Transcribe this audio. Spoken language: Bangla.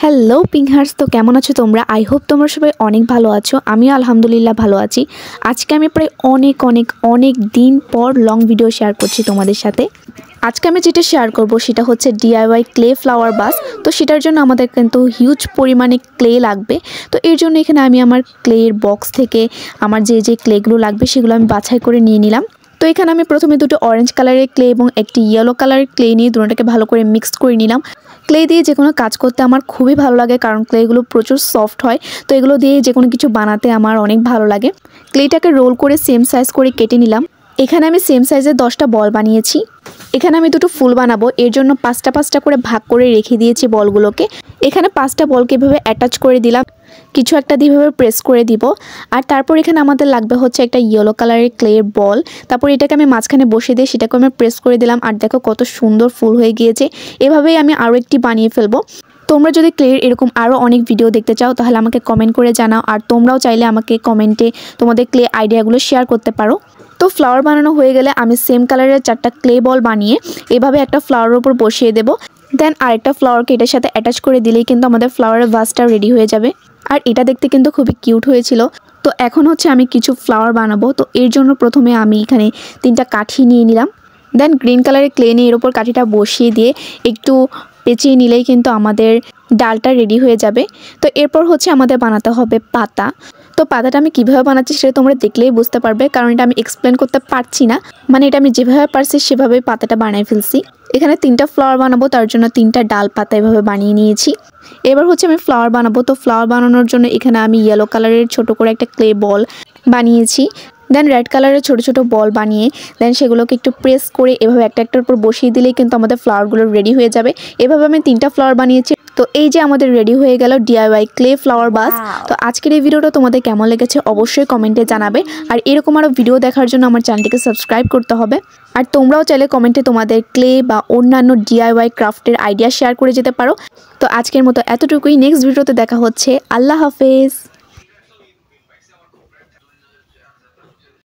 হ্যালো পিংহার্স, তো কেমন আছো তোমরা? আই হোপ তোমরা সবাই অনেক ভালো আছো। আমিও আলহামদুলিল্লাহ ভালো আছি। আজকে আমি প্রায় অনেক দিন পর লং ভিডিও শেয়ার করছি তোমাদের সাথে। আজকে আমি যেটা শেয়ার করব সেটা হচ্ছে ডিআইওয়াই ক্লে ফ্লাওয়ার বাস। তো সেটার জন্য আমাদের কিন্তু হিউজ পরিমাণে ক্লে লাগবে। তো এর জন্য এখানে আমি আমার ক্লের বক্স থেকে আমার যে ক্লেগুলো লাগবে সেগুলো আমি বাছাই করে নিয়ে নিলাম। তো এখানে আমি প্রথমে দুটো অরেঞ্জ কালারের ক্লে এবং একটি ইয়েলো কালারের ক্লে নিয়ে দুটোটাকে ভালো করে মিক্সড করে নিলাম। ক্লে দিয়ে যে কোনো কাজ করতে আমার খুবই ভালো লাগে, কারণ ক্লেগুলো প্রচুর সফট হয়। তো এগুলো দিয়ে যে কোনো কিছু বানাতে আমার অনেক ভালো লাগে। ক্লেটাকে রোল করে সেম সাইজ করে কেটে নিলাম। এখানে আমি সেম সাইজের 10টা বল বানিয়েছি। এখানে আমি দুটো ফুল বানাবো, এর জন্য 5টা করে ভাগ করে রেখে দিয়েছি বলগুলোকে। এখানে 5টা বলকে এভাবে অ্যাটাচ করে দিলাম, কিছু একটা দিয়ে এভাবে প্রেস করে দিব। আর তারপর এখানে আমাদের লাগবে হচ্ছে একটা ইয়েলো কালারের ক্লের বল। তারপর এটাকে আমি মাঝখানে বসিয়ে দিয়ে সেটাকে আমি প্রেস করে দিলাম। আর দেখো কত সুন্দর ফুল হয়ে গিয়েছে। এভাবেই আমি আরও একটি বানিয়ে ফেলবো। তোমরা যদি ক্লের এরকম আরও অনেক ভিডিও দেখতে চাও তাহলে আমাকে কমেন্ট করে জানাও। আর তোমরাও চাইলে আমাকে কমেন্টে তোমাদের ক্লে আইডিয়াগুলো শেয়ার করতে পারো। তো ফ্লাওয়ার বানানো হয়ে গেলে আমি সেম কালারের 4টা ক্লে বল বানিয়ে এভাবে একটা ফ্লাওয়ারের উপর বসিয়ে দেবো। দেন আরেকটা ফ্লাওয়ারকে এটার সাথে অ্যাটাচ করে দিলেই কিন্তু আমাদের ফ্লাওয়ারের ভাসটা রেডি হয়ে যাবে। আর এটা দেখতে কিন্তু খুবই কিউট হয়েছিল। তো এখন হচ্ছে আমি কিছু ফ্লাওয়ার বানাবো। তো এর জন্য প্রথমে আমি এখানে 3টা কাঠি নিয়ে নিলাম। দেন গ্রিন কালারের ক্লে নিয়ে এর উপর কাঠিটা বসিয়ে দিয়ে একটু পেঁচিয়ে নিলেই কিন্তু আমাদের ডালটা রেডি হয়ে যাবে। তো এরপর হচ্ছে আমাদের বানাতে হবে পাতা। তো পাতাটা আমি কীভাবে বানাচ্ছি সেটা তোমরা দেখলেই বুঝতে পারবে, কারণ এটা আমি এক্সপ্লেন করতে পারছি না। মানে এটা আমি যেভাবে পারছি সেভাবেই পাতাটা বানিয়ে ফেলছি। এখানে 3টা ফ্লাওয়ার বানাবো, তার জন্য 3টা ডাল পাতা এভাবে বানিয়ে নিয়েছি। এবার হচ্ছে আমি ফ্লাওয়ার বানাবো। তো ফ্লাওয়ার বানানোর জন্য এখানে আমি ইয়েলো কালারের ছোট করে একটা ক্লে বল বানিয়েছি। দেন রেড কালারের ছোট বল বানিয়ে দেন সেগুলোকে একটু প্রেস করে এভাবে একটার উপর বসিয়ে দিলেই কিন্তু আমাদের ফ্লাওয়ারগুলো রেডি হয়ে যাবে। এভাবে আমি 3টা ফ্লাওয়ার বানিয়েছি। তো এই যে আমাদের রেডি হয়ে গেল ডিআইওয়াই ক্লে ফ্লাওয়ার বাস। তো আজকের এই ভিডিওটা তোমাদের কেমন লেগেছে অবশ্যই কমেন্টে জানাবে। আর এরকম আরও ভিডিও দেখার জন্য আমার চ্যানেলটিকে সাবস্ক্রাইব করতে হবে। আর তোমরাও চাইলে কমেন্টে তোমাদের ক্লে বা অন্যান্য ডিআইওয়াই ক্রাফটের আইডিয়া শেয়ার করে যেতে পারো। তো আজকের মতো এতটুকুই। নেক্সট ভিডিওতে দেখা হচ্ছে। আল্লাহ হাফেজ।